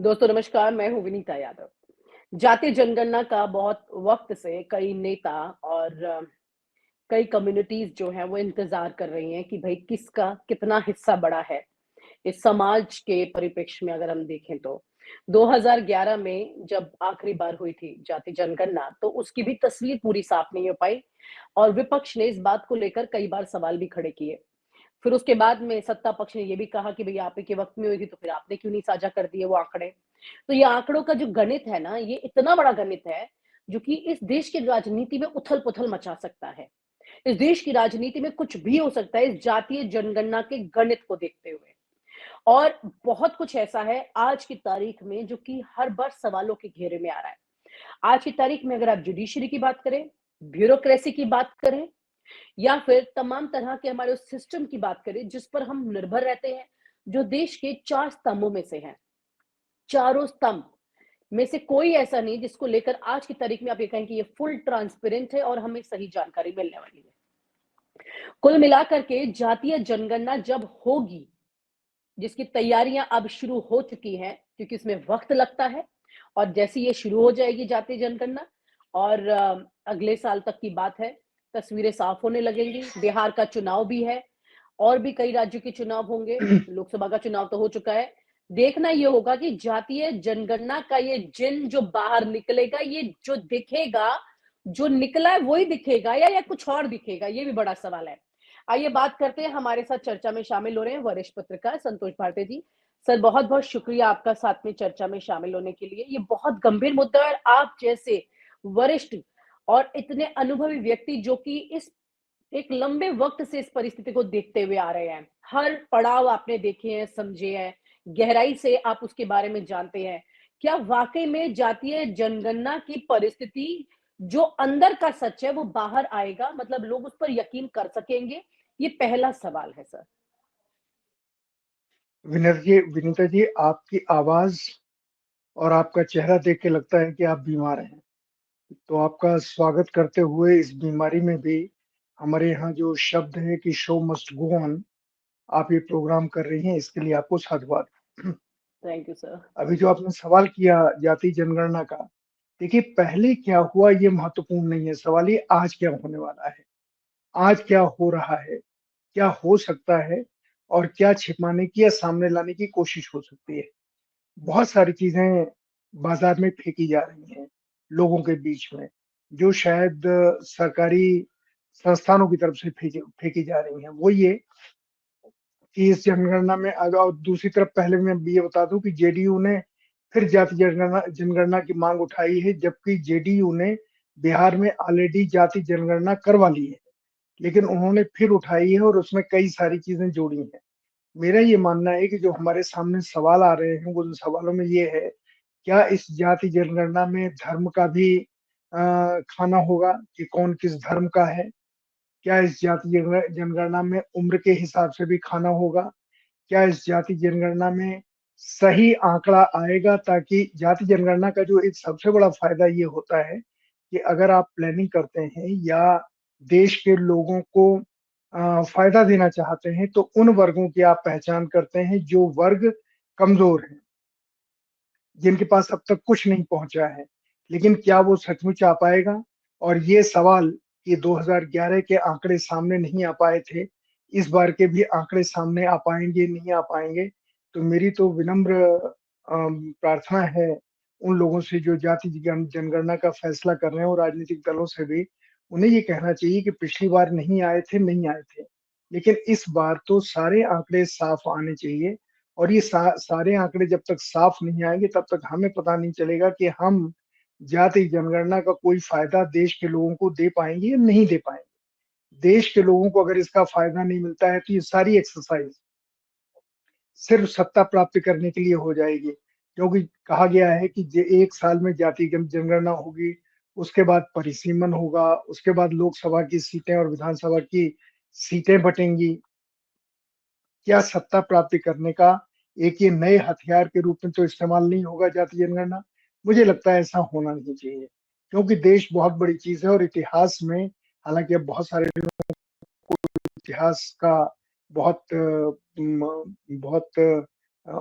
दोस्तों नमस्कार, मैं हूँ विनीता यादव। जातीय जनगणना का बहुत वक़्त से कई नेता और कई कम्युनिटीज़ जो हैं वो इंतज़ार कर रही हैं कि भई किसका कितना हिस्सा बड़ा है, इस समाज के परिप्रेक्ष्य में अगर हम देखें तो। 2011 में जब आखिरी बार हुई थी जातीय जनगणना, तो उसकी भी तस्वीर पूरी साफ नहीं हो पाई और विपक्ष ने इस बात को लेकर कई बार सवाल भी खड़े किए। फिर उसके बाद में सत्ता पक्ष ने ये भी कहा कि भई आप ही के वक़्त में हुई थी, तो फिर आपने क्यों नहीं साझा कर दिए वो आंकड़े? तो ये आंकड़ों का जो गणित है ना, ये इतना बड़ा गणित है, जो कि इस देश की राजनीति में उथल-पुथल मचा सकता है। इस देश की राजनीति में कुछ भी हो सकता है इस जातीय जनगणना के गणित को देखते हुए। और बहुत कुछ ऐसा है आज की तारीख में जो कि हर बार सवालों के घेरे में आ रहा है। आज की तारीख में अगर आप जुडिशरी की बात करें, ब्यूरोक्रेसी की बात करें या फिर तमाम तरह के हमारे उस सिस्टम की बात करें जिस पर हम निर्भर रहते हैं, जो देश के 4 स्तंभों में से हैं। चारों स्तंभ में से कोई ऐसा नहीं जिसको लेकर आज की तारीख में आप ये कहें कि ये फुल ट्रांसपेरेंट है और हमें सही जानकारी मिलने वाली है। कुल मिलाकर के जातीय जनगणना जब होगी, जिसकी तैयारियां अब शुरू हो चुकी हैं क्योंकि इसमें वक्त लगता है और जैसे ये शुरू हो जाएगी जातीय जनगणना और अगले साल तक की बात है, तस्वीरें साफ होने लगेंगी। बिहार का चुनाव भी है और भी कई राज्यों के चुनाव होंगे, लोकसभा का चुनाव तो हो चुका है। देखना ये होगा कि जातीय जनगणना का ये जिन जो बाहर निकलेगा, ये जो दिखेगा, जो निकला है वही दिखेगा या कुछ और दिखेगा, ये भी बड़ा सवाल है। आइए बात करते हैं, हमारे साथ चर्चा में शामिल हो रहे हैं वरिष्ठ पत्रकार संतोष भारती जी। सर बहुत-बहुत शुक्रिया आपका साथ में चर्चा में शामिल होने के लिए। ये बहुत गंभीर मुद्दा है और आप जैसे वरिष्ठ और इतने अनुभवी व्यक्ति जो कि इस एक लंबे वक्त से इस परिस्थिति को देखते हुए आ रहे हैं। हर पड़ाव आपने देखे हैं, समझे हैं, गहराई से आप उसके बारे में जानते हैं। क्या वाक़ई में जातीय जनगणना की परिस्थिति जो अंदर का सच है वो बाहर आएगा? मतलब लोग उस पर यकीन कर सकेंगे? ये पहला सवाल है सर। विनीता जी, आपकी आवाज़ और आपका चेहरा देख के लगता है कि आप बीमार हैं। तो आपका स्वागत करते हुए इस बीमारी में भी हमारे यहाँ जो शब्द है कि शो मस्ट गो ऑन, आप ये प्रोग्राम कर रही हैं, इसके लिए आपको साधुवाद। Thank you sir. अभी जो आपने सवाल किया जाति जनगणना का, देखिए पहले क्या हुआ ये महत्वपूर्ण नहीं है, सवाल ये आज क्या होने वाला है, आज क्या हो रहा है, क्या हो सकता है और क्या छिपाने की या सामने लाने की कोशिश हो सकती है। बहुत सारी चीज़ें बाज़ार में फेंकी जा रही हैं, लोगों के बीच में, जो शायद सरकारी संस्थानों की तरफ से फेंकी जा रही हैं। वो ये कि इस जनगणना में और दूसरी तरफ पहले मैं ये बता दूँ कि जेडीयू ने फिर जाति जनगणना जनगणना की माँग उठाई है, जबकि जेडीयू ने बिहार में ऑलरेडी जाति जनगणना करवा ली है, लेकिन उन्होंने फिर उठाई है और उसमें कई सारी चीज़ें जोड़ी हैं। मेरा ये मानना है कि जो हमारे सामने सवाल आ रहे हैं, वो उन सवालों में ये है, क्या इस जाति जनगणना में धर्म का भी खाना होगा कि कौन किस धर्म का है? क्या इस जाति जनगणना में उम्र के हिसाब से भी खाना होगा? क्या इस जाति जनगणना में सही आंकड़ा आएगा ताकि जाति जनगणना का जो एक सबसे बड़ा फ़ायदा ये होता है कि अगर आप प्लानिंग करते हैं या देश के लोगों को फ़ायदा देना चाहते हैं, तो उन वर्गों की आप पहचान करते हैं जो वर्ग कमज़ोर हैं, जिनके पास अब तक कुछ नहीं पहुँचा है। लेकिन क्या वो सचमुच आ पाएगा? और ये सवाल ये 2011 के आंकड़े सामने नहीं आ पाए थे, इस बार के भी आंकड़े सामने आ पाएँगे, नहीं आ पाएँगे? तो मेरी तो विनम्र प्रार्थना है उन लोगों से जो जाति जनगणना का फैसला कर रहे हैं और राजनीतिक दलों से भी, उन्हें ये कहना चाहिए कि पिछली बार नहीं आए थे, नहीं आए थे। लेकिन इस बार तो सारे आंकड़े साफ आने चाहिए और ये सारे आंकड़े जब तक साफ नहीं आएँगे तब तक हमें पता नहीं चलेगा कि हम जाति जनगणना का कोई फ़ायदा देश के लोगों को दे पाएँगे या नहीं दे पाएँगे। देश के लोगों को अगर इसका फ़ायदा नहीं मिलता है तो ये सारी एक्सरसाइज़ सिर्फ़ सत्ता प्राप्त करने के लिए हो जाएगी। क्योंकि कहा गया है कि ज 1 साल में जाति जनगणना होगी, उसके बाद परिसीमन होगा, उसके बाद लोकसभा की सीटें और विधानसभा की सीटें बँटेंगी। क्या सत्ता प्राप्ति करने का एक ये नए हथियार के रूप में तो इस्तेमाल नहीं होगा जाति जनगणना? मुझे लगता है ऐसा होना नहीं चाहिए, क्योंकि देश बहुत बड़ी चीज़ है और इतिहास में हालाँकि अब बहुत सारे लोगों को इतिहास का बहुत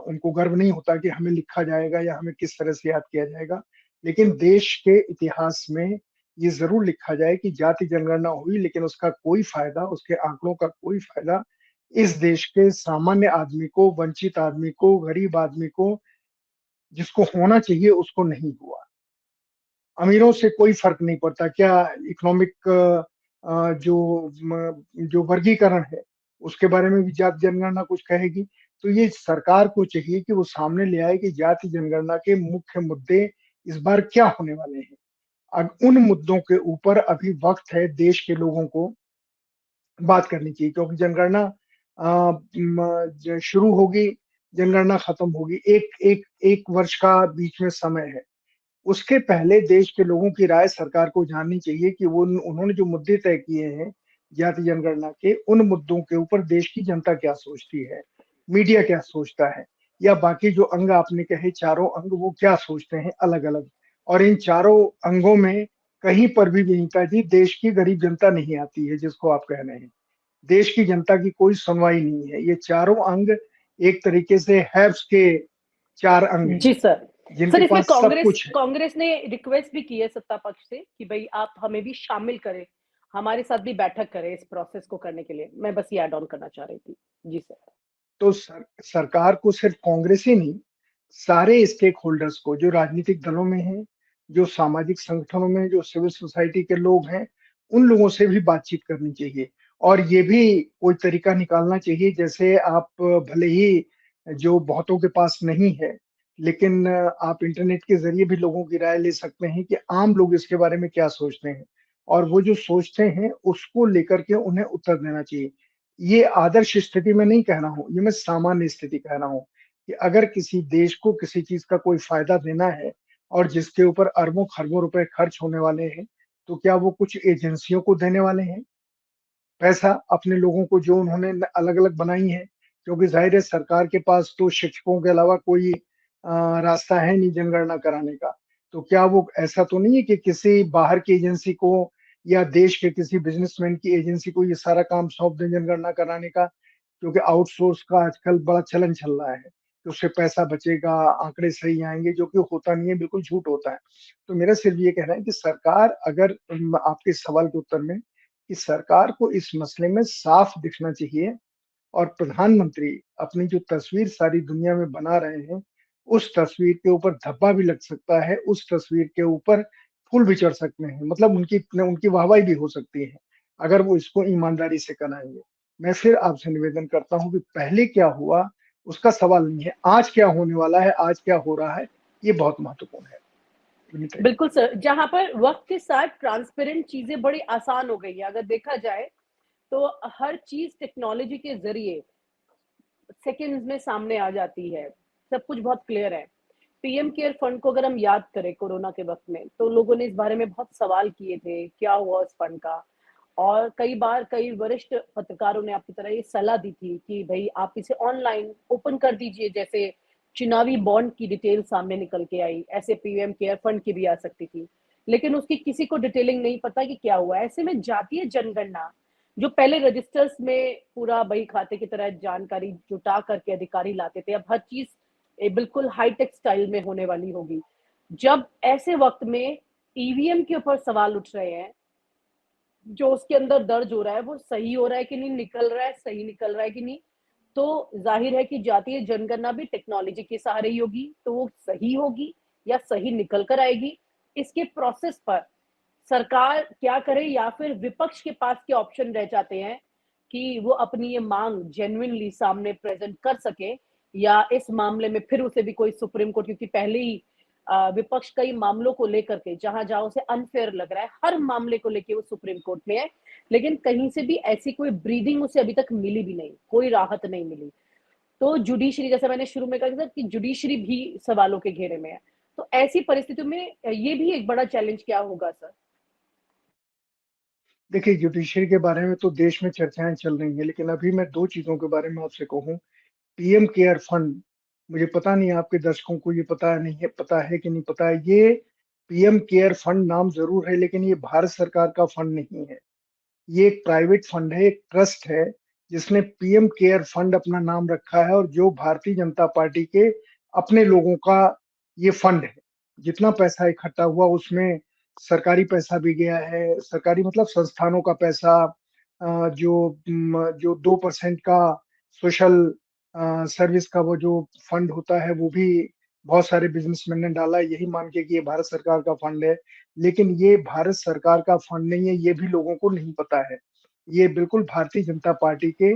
उनको गर्व नहीं होता कि हमें लिखा जाएगा या हमें किस तरह से याद किया जाएगा। लेकिन देश के इतिहास में ये ज़रूर लिखा जाए कि जाति जनगणना हुई, लेकिन उसका कोई फ़ायदा, उसके आंकड़ों का कोई फ़ायदा इस देश के सामान्य आदमी को, वंचित आदमी को, गरीब आदमी को, जिसको होना चाहिए उसको नहीं हुआ। अमीरों से कोई फ़र्क नहीं पड़ता। क्या इकोनॉमिक जो जो वर्गीकरण है, उसके बारे में भी जाति जनगणना कुछ कहेगी? तो ये सरकार को चाहिए कि वो सामने ले आए कि जाति जनगणना के मुख्य मुद्दे इस बार क्या होने वाले हैं। अब उन मुद्दों के ऊपर अभी वक़्त है देश के लोगों को बात करनी चाहिए, क्योंकि जनगणना शुरू होगी, जनगणना खत्म होगी। एक एक एक वर्ष का बीच में समय है। उसके पहले देश के लोगों की राय सरकार को जाननी चाहिए कि वो उन्होंने जो मुद्दे तय किए हैं जाति जनगणना के, उन मुद्दों के ऊपर देश की जनता क्या सोचती है, मीडिया क्या सोचता है, या बाकी जो अंग आपने कहे चारों अंग वो क्या सोचते हैं अलग अलग। और इन चारों अंगों में कहीं पर भी विनीता जी देश की गरीब जनता नहीं आती है, जिसको आप कह रहे हैं। देश की जनता की कोई सुनवाई नहीं है। ये चारों अंग एक तरीके से हैव्स के चार अंग हैं, जी सर। जिनके सर, इसमें पास सब कांग्रेस कुछ है। कांग्रेस ने रिक्वेस्ट भी की है सत्ता पक्ष से कि भाई आप हमें भी शामिल करें, हमारे साथ भी बैठक करें इस प्रोसेस को करने के लिए। मैं बस ये ऐड ऑन करना चाह रही थी। जी सर। तो सरकार को सिर्फ कांग्रेस ही नहीं, सारे स्टेक होल्डर्स को, जो राजनीतिक दलों में हैं, जो सामाजिक संगठनों में, जो सिविल सोसाइटी के लोग हैं, उन लोगों से भी बातचीत करनी चाहिए। और ये भी कोई तरीका निकालना चाहिए, जैसे आप भले ही जो बहुतों के पास नहीं है, लेकिन आप इंटरनेट के ज़रिए भी लोगों की राय ले सकते हैं कि आम लोग इसके बारे में क्या सोचते हैं। और वो जो सोचते हैं, उसको लेकर के उन्हें उत्तर देना चाहिए। ये आदर्श स्थिति में नहीं कह रहा हूँ, ये मैं सामान्य स्थिति कह रहा हूँ कि अगर किसी देश को किसी चीज़ का कोई फ़ायदा देना है और जिसके ऊपर अरबों-खरबों रुपए खर्च होने वाले हैं, तो क्या वो कुछ एजेंसियों को देने वाले हैं पैसा, अपने लोगों को जो उन्होंने अलग-अलग बनाई हैं? क्योंकि ज़ाहिर है सरकार के पास तो शिक्षकों के अलावा कोई रास्ता है नहीं जनगणना कराने का। तो क्या वो ऐसा तो नहीं है कि किसी बाहर की एजेंसी को या देश के किसी बिज़नेसमैन की एजेंसी को ये सारा काम सौंप दें जनगणना कराने का? क्योंकि आउटसोर्स का आजकल बड़ा चलन चल रहा है, कि उससे पैसा बचेगा, आंकड़े सही आएँगे, जो कि होता नहीं है, बिल्कुल झूठ होता है। तो मेरा सिर्फ ये कहना है कि सरकार अगर आपके इस सवाल के उत्तर में, कि सरकार को इस मसले में साफ दिखना चाहिए और प्रधानमंत्री अपनी जो तस्वीर सारी दुनिया में बना रहे हैं, उस तस्वीर के ऊपर धब्बा भी लग सकता है, उस तस्वीर के ऊपर फूल भी चढ़ सकते हैं, मतलब उनकी वाहवाही भी हो सकती है, अगर वो इसको ईमानदारी से कराएँगे। मैं फिर आपसे निवेदन करता हूँ कि पहले क्या हुआ, उसका सवाल नहीं है, आज क्या होने वाला है, आज क्या हो रहा है, ये बहुत महत्वपूर्ण है। विनीता जी। बिल्कुल सर, जहां पर वक्त के साथ ट्रांसपेरेंट चीजें बड़ी आसान हो गई है। अगर देखा जाए तो हर चीज टेक्नोलॉजी के जरिए सेकंड्स में सामने आ जाती है। सब कुछ बहुत क्लियर है। पीएम केयर फंड को अगर हम याद करें कोरोना के वक्त में, तो लोगों ने इस बारे में बहुत सवाल किए थे, क्या हुआ उस फंड का। और कई बार कई वरिष्ठ पत्रकारों ने आपकी तरह ये सलाह दी थी कि भाई आप इसे ऑनलाइन ओपन कर दीजिए, जैसे चुनावी बॉन्ड की डिटेल सामने निकल के आई, ऐसे पीएम केयर फंड की भी आ सकती थी। लेकिन उसकी किसी को डिटेलिंग नहीं पता कि क्या हुआ। ऐसे में जातीय जनगणना, जो पहले रजिस्टर्स में पूरा बही खाते की तरह जानकारी जुटा करके अधिकारी लाते थे, अब हर चीज बिल्कुल हाईटेक स्टाइल में होने वाली होगी। जब ऐसे वक्त में ईवीएम के ऊपर सवाल उठ रहे हैं, जो उसके अंदर दर्ज हो रहा है वो सही हो रहा है कि नहीं, निकल रहा है, सही निकल रहा है कि नहीं, तो जाहिर है कि जातीय जनगणना भी टेक्नोलॉजी के सहारे ही होगी, तो वो सही होगी या सही निकल कर आएगी। इसके प्रोसेस पर सरकार क्या करे, या फिर विपक्ष के पास के ऑप्शन रह जाते हैं कि वो अपनी ये मांग जेन्युइनली सामने प्रेजेंट कर सके, या इस मामले में फिर उसे भी कोई सुप्रीम कोर्ट, क्योंकि पहले ही विपक्ष कई मामलों को लेकर के जहां जहां उसे अनफेयर लग रहा है, हर मामले को लेके वो सुप्रीम कोर्ट में है, लेकिन कहीं से भी ऐसी कोई ब्रीदिंग उसे अभी तक मिली भी नहीं, कोई राहत नहीं मिली। तो जुडिशरी, जैसे मैंने शुरू में कहा था कि जुडिशरी भी सवालों के घेरे में है। तो ऐसी परिस्थितियों में ये भी एक बड़ा चैलेंज क्या होगा सर? देखिए, जुडिशरी के बारे में तो देश में चर्चाएँ चल रही हैं, लेकिन अभी मैं 2 चीज़ों के बारे में आपसे कहूँ। पीएम केयर फंड, मुझे पता नहीं आपके दर्शकों को ये पता है कि नहीं पता है। ये पीएम केयर फंड नाम ज़रूर है, लेकिन ये भारत सरकार का फंड नहीं है। ये एक प्राइवेट फंड है, एक ट्रस्ट है, जिसने पीएम केयर फंड अपना नाम रखा है और जो भारतीय जनता पार्टी के अपने लोगों का ये फंड है। जितना पैसा इकट्ठा हुआ उसमें सरकारी पैसा भी गया है, सरकारी मतलब संस्थानों का पैसा, जो 2% का सोशल सर्विस का वो जो फंड होता है वो भी बहुत सारे बिजनेसमैन ने डाला, यही मान के कि ये भारत सरकार का फंड है। लेकिन ये भारत सरकार का फंड नहीं है, ये भी लोगों को नहीं पता है। ये बिल्कुल भारतीय जनता पार्टी के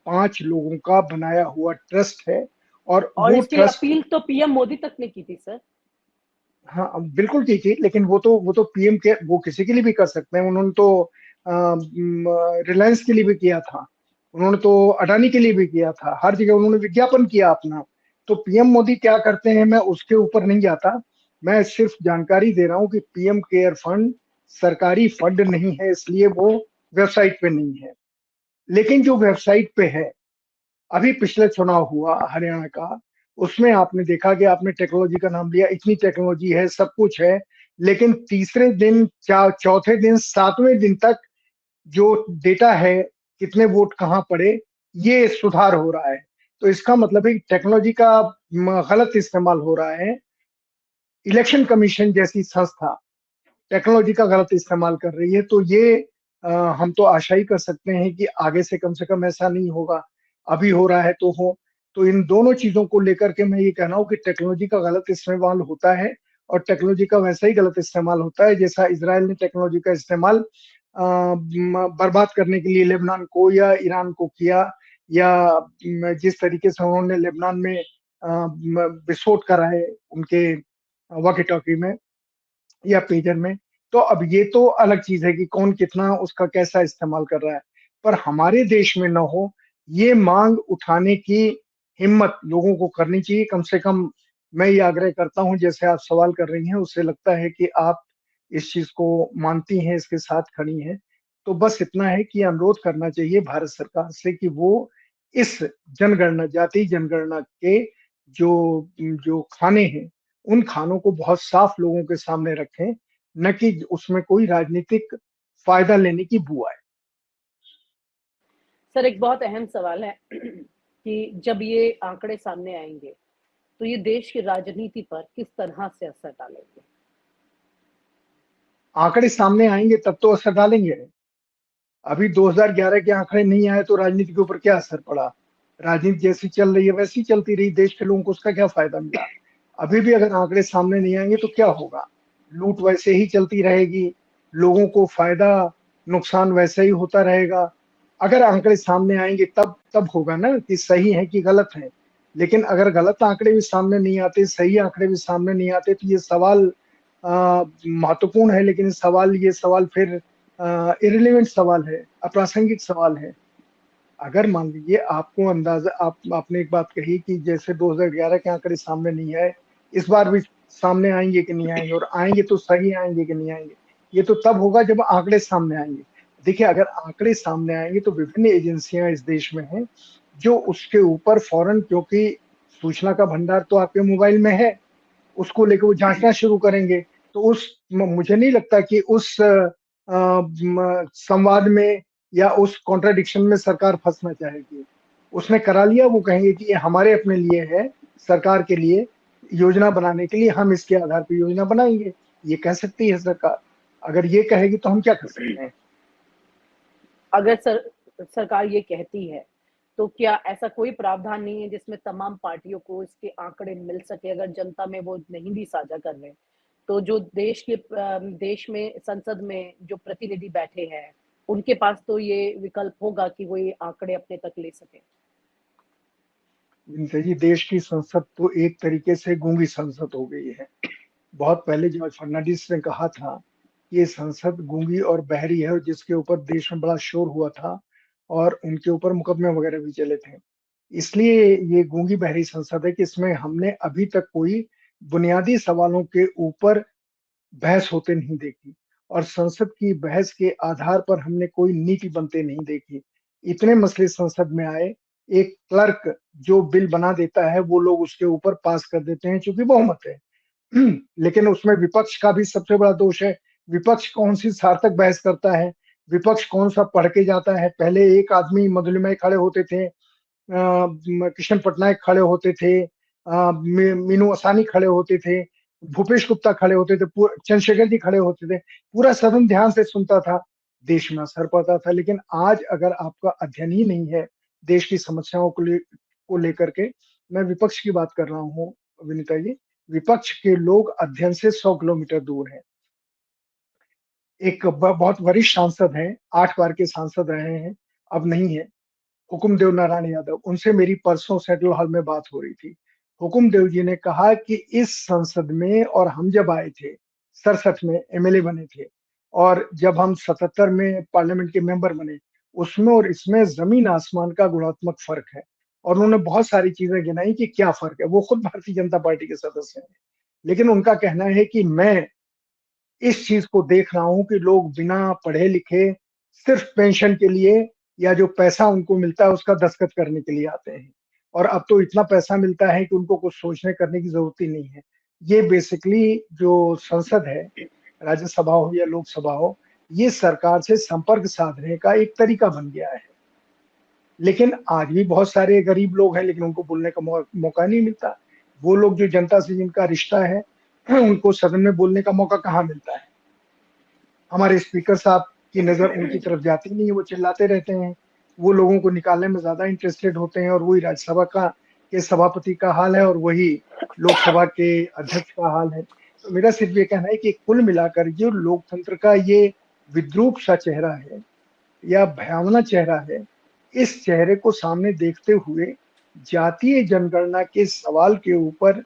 5 लोगों का बनाया हुआ ट्रस्ट है और और वो इसके लिए ट्रस्ट। अपील तो पीएम मोदी तक ने की थी सर। हाँ, बिल्कुल की थी, लेकिन वो तो पीएम के वो किसी के लिए भी कर सकते हैं। उन्होंने तो रिलायंस के लिए भी किया था, उन्होंने तो अडानी के लिए भी किया था, हर जगह उन्होंने विज्ञापन किया अपना। तो पीएम मोदी क्या करते हैं मैं उसके ऊपर नहीं जाता, मैं सिर्फ जानकारी दे रहा हूँ कि पीएम केयर फंड सरकारी फंड नहीं है, इसलिए वो वेबसाइट पे नहीं है। लेकिन जो वेबसाइट पे है, अभी पिछले चुनाव हुआ हरियाणा का, उसमें आपने देखा कि आपने टेक्नोलॉजी का नाम लिया, इतनी टेक्नोलॉजी है, सब कुछ है, लेकिन तीसरे दिन, चौथे दिन, 7वें दिन तक जो डेटा है, कितने वोट कहाँ पड़े, ये सुधार हो रहा है। तो इसका मतलब है कि टेक्नोलॉजी का गलत इस्तेमाल हो रहा है। इलेक्शन कमीशन जैसी संस्था टेक्नोलॉजी का गलत इस्तेमाल कर रही है, तो ये हम तो आशा ही कर सकते हैं कि आगे से कम ऐसा नहीं होगा। अभी हो रहा है तो हो। तो इन दोनों चीजों को लेकर के मैं ये कह रहा हूँ कि टेक्नोलॉजी का गलत इस्तेमाल होता है और टेक्नोलॉजी का वैसा ही गलत इस्तेमाल होता है जैसा इजराइल ने टेक्नोलॉजी का इस्तेमाल बर्बाद करने के लिए लेबनान को या ईरान को किया, या जिस तरीके से उन्होंने लेबनान में विस्फोट कराए उनके वॉकी टॉकी में या पेजर में। तो अब ये तो अलग चीज है कि कौन कितना उसका कैसा इस्तेमाल कर रहा है, पर हमारे देश में ना हो, ये मांग उठाने की हिम्मत लोगों को करनी चाहिए। कम से कम मैं ये आग्रह करता हूं, जैसे आप सवाल कर रही हैं उससे लगता है कि आप इस चीज को मानती हैं, इसके साथ खड़ी हैं। तो बस इतना है कि अनुरोध करना चाहिए भारत सरकार से कि वो इस जनगणना, जाति जनगणना के जो जो खाने हैं, उन खानों को बहुत साफ लोगों के सामने रखें, न कि उसमें कोई राजनीतिक फायदा लेने की बू आए। सर एक बहुत अहम सवाल है कि जब ये आंकड़े सामने आएंगे तो ये देश की राजनीति पर किस तरह से असर डालेंगे। आंकड़े सामने आएंगे तब तो असर डालेंगे। अभी 2011 के आंकड़े नहीं आए तो राजनीति के ऊपर क्या असर पड़ा? राजनीति जैसी चल रही है वैसी चलती रही, देश के लोगों को उसका क्या फायदा मिला? अभी भी अगर आंकड़े सामने नहीं आएंगे तो क्या होगा? लूट वैसे ही चलती रहेगी, लोगों को फायदा नुकसान वैसे ही होता रहेगा। अगर आंकड़े सामने आएंगे तब तब होगा ना कि सही है कि गलत है। लेकिन अगर गलत आंकड़े भी सामने नहीं आते, सही आंकड़े भी सामने नहीं आते, तो ये सवाल महत्वपूर्ण है, लेकिन ये सवाल फिर इररिलेवेंट सवाल है, अप्रासंगिक सवाल है। अगर मान लीजिए आपको अंदाजा, आपने एक बात कही कि जैसे 2011 के आंकड़े सामने नहीं आए, इस बार भी सामने आएंगे कि नहीं आएंगे, और आएंगे तो सही आएंगे कि नहीं आएंगे, ये तो तब होगा जब आंकड़े सामने आएंगे। देखिए, अगर आंकड़े सामने आएंगे तो विभिन्न एजेंसियां इस देश में हैं जो उसके ऊपर फौरन, क्योंकि सूचना का भंडार तो आपके मोबाइल में है, उसको लेकर वो जांचना शुरू करेंगे। तो मुझे नहीं लगता कि उस संवाद में या उस कॉन्ट्राडिक्शन में सरकार फंसना चाहेगी। उसने करा लिया, वो कहेंगे कि ये हमारे अपने लिए है, सरकार के लिए योजना बनाने के लिए हम इसके आधार पर योजना बनाएंगे, ये कह सकती है सरकार। अगर ये कहेगी तो हम क्या कर सकते हैं? अगर सरकार ये कहती है तो क्या ऐसा कोई प्रावधान नहीं है जिसमें तमाम पार्टियों को इसके आंकड़े मिल सके? अगर जनता में वो नहीं भी साझा कर रहे तो जो देश में संसद में जो प्रतिनिधि बैठे हैं उनके पास तो ये विकल्प होगा कि वो ये आंकड़े अपने तक ले सके। जिनसे जी, देश की संसद तो एक तरीके से गूंगी संसद हो गई है। बहुत पहले जॉर्ज फर्नांडिस ने कहा था कि ये संसद गूंगी और बहरी है, और जिसके ऊपर देश में बड़ा शोर हुआ था और उनके ऊपर मुकदमे वगैरह भी चले थे। इसलिए ये गूंगी बहरी संसद है कि इसमें हमने अभी तक कोई बुनियादी सवालों के ऊपर बहस होते नहीं देखी, और संसद की बहस के आधार पर हमने कोई नीति बनते नहीं देखी। इतने मसले संसद में आए, एक क्लर्क जो बिल बना देता है वो लोग उसके ऊपर पास कर देते हैं चूंकि बहुमत है। लेकिन उसमें विपक्ष का भी सबसे बड़ा दोष है। विपक्ष कौन सी सार्थक बहस करता है विपक्ष कौन सा पढ़ के जाता है। पहले एक आदमी मधुलिमाई खड़े होते थे, कृष्ण पटनायक खड़े होते थे, मीनू असानी खड़े होते थे, भूपेश गुप्ता खड़े होते थे, चंद्रशेखर जी खड़े होते थे, पूरा सदन ध्यान से सुनता था, देश में असर पड़ता था। लेकिन आज अगर आपका अध्ययन ही नहीं है देश की समस्याओं को लेकर के, मैं विपक्ष की बात कर रहा हूँ विनीता जी, विपक्ष के लोग अध्ययन से 100 किलोमीटर दूर हैं। एक बहुत वरिष्ठ सांसद हैं, 8 बार के सांसद रहे हैं, अब नहीं है, हुकुमदेव नारायण यादव, उनसे मेरी परसों सेंट्रल हॉल में बात हो रही थी। हुकुमदेव जी ने कहा कि इस संसद में, और हम जब आए थे 67 में एमएलए बने थे, और जब हम 77 में पार्लियामेंट के मेंबर बने, उसमें और इसमें जमीन आसमान का गुणात्मक फर्क है। और उन्होंने बहुत सारी चीजें गिनाई कि क्या फर्क है। वो खुद भारतीय जनता पार्टी के सदस्य हैं, लेकिन उनका कहना है कि मैं इस चीज को देख रहा हूं कि लोग बिना पढ़े लिखे सिर्फ पेंशन के लिए, या जो पैसा उनको मिलता है उसका दस्तखत करने के लिए आते हैं, और अब तो इतना पैसा मिलता है कि उनको कुछ सोचने करने की जरूरत ही नहीं है। ये बेसिकली जो संसद है, राज्यसभा हो या लोकसभा हो, ये सरकार से संपर्क साधने का एक तरीका बन गया है। लेकिन आज भी बहुत सारे गरीब लोग हैं, लेकिन उनको बोलने का मौका नहीं मिलता। वो लोग जो जनता से जिनका रिश्ता है, उनको सदन में बोलने का मौका कहाँ मिलता है। हमारे स्पीकर साहब की नजर उनकी तरफ जाती नहीं है, वो चिल्लाते रहते हैं, वो लोगों को निकालने में ज्यादा इंटरेस्टेड होते हैं, और वही राज्यसभा के सभापति का हाल है, और वही लोकसभा के अध्यक्ष का हाल है। तो मेरा सिर्फ ये कहना है कि कुल मिलाकर जो लोकतंत्र का ये विद्रूप सा चेहरा है, या भयावना चेहरा है, इस चेहरे को सामने देखते हुए जातीय जनगणना के सवाल के ऊपर,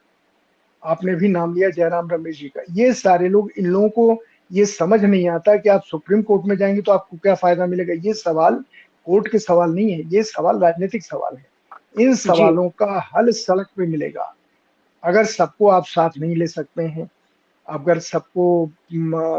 आपने भी नाम लिया जयराम रमेश जी का, ये सारे लोग, इन लोगों को ये समझ नहीं आता कि आप सुप्रीम कोर्ट में जाएंगे तो आपको क्या फायदा मिलेगा। ये सवाल कोर्ट के सवाल नहीं है, ये सवाल राजनीतिक सवाल है। इन जी। सवालों का हल सड़क पे मिलेगा। अगर सबको आप साथ नहीं ले सकते हैं, अगर सबको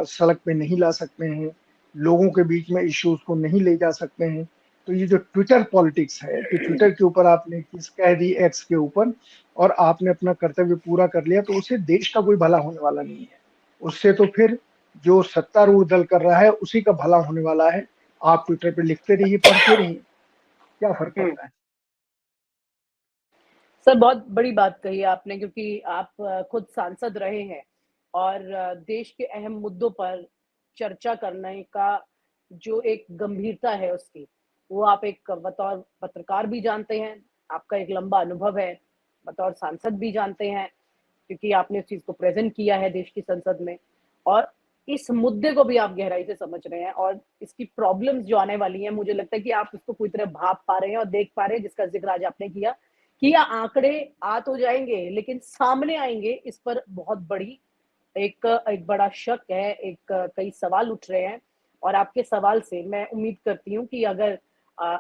सड़क पे नहीं ला सकते हैं, लोगों के बीच में इश्यूज को नहीं ले जा सकते हैं, तो ये जो ट्विटर पॉलिटिक्स है कि ट्विटर के ऊपर आपने किस कह दी एक्स के ऊपर, और आपने अपना कर्तव्य पूरा कर लिया, तो उससे देश का कोई भला होने वाला नहीं है। उससे तो फिर जो सत्तारूढ़ दल कर रहा है उसी का भला होने वाला है। आप ट्विटर पे लिखते रहिए, पढ़ते रहिए, क्या फर्क पड़ता है। सर, बहुत बड़ी बात कही आपने, क्योंकि आप खुद सांसद रहे हैं और देश के अहम मुद्दों पर चर्चा करने का जो एक गंभीरता है उसकी, वो आप एक बतौर पत्रकार भी जानते हैं, आपका एक लंबा अनुभव है, बतौर सांसद भी जानते हैं, क्योंकि आपने उस चीज को प्रेजेंट किया है देश की संसद में, और इस मुद्दे को भी आप गहराई से समझ रहे हैं, और इसकी प्रॉब्लम्स जो आने वाली हैं, मुझे लगता है कि आप उसको पूरी तरह भाप पा रहे हैं और देख पा रहे हैं, जिसका जिक्र आज आपने किया कि ये आंकड़े आ तो जाएंगे लेकिन सामने आएंगे, इस पर बहुत बड़ी एक बड़ा शक है, एक कई सवाल उठ रहे हैं। और आपके सवाल से मैं उम्मीद करती हूँ कि अगर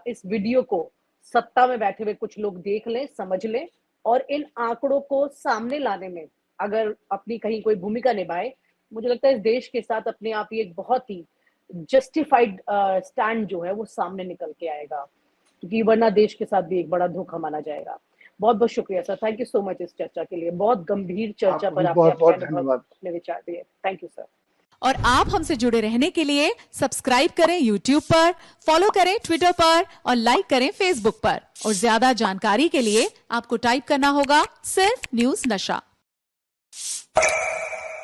इस वीडियो को सत्ता में बैठे हुए कुछ लोग देख लें, समझ लें, और इन आंकड़ों को सामने लाने में अगर अपनी कहीं कोई भूमिका निभाए, मुझे लगता है इस देश के साथ अपने आप ही एक बहुत ही जस्टिफाइड स्टैंड जो है वो सामने निकल के आएगा, क्योंकि वरना देश के साथ भी एक बड़ा धोखा माना जाएगा। बहुत बहुत शुक्रिया sir, thank you so much इस चर्चा के लिए, बहुत गंभीर चर्चा आपको पर भी आपने बहुत अपने बहुत अनुभव, धन्यवाद। अपने विचार दिए। Thank you sir. और आप हमसे जुड़े रहने के लिए सब्सक्राइब करें यूट्यूब पर, फॉलो करें ट्विटर पर और लाइक करें फेसबुक पर। और ज्यादा जानकारी के लिए आपको टाइप करना होगा सिर्फ न्यूज नशा।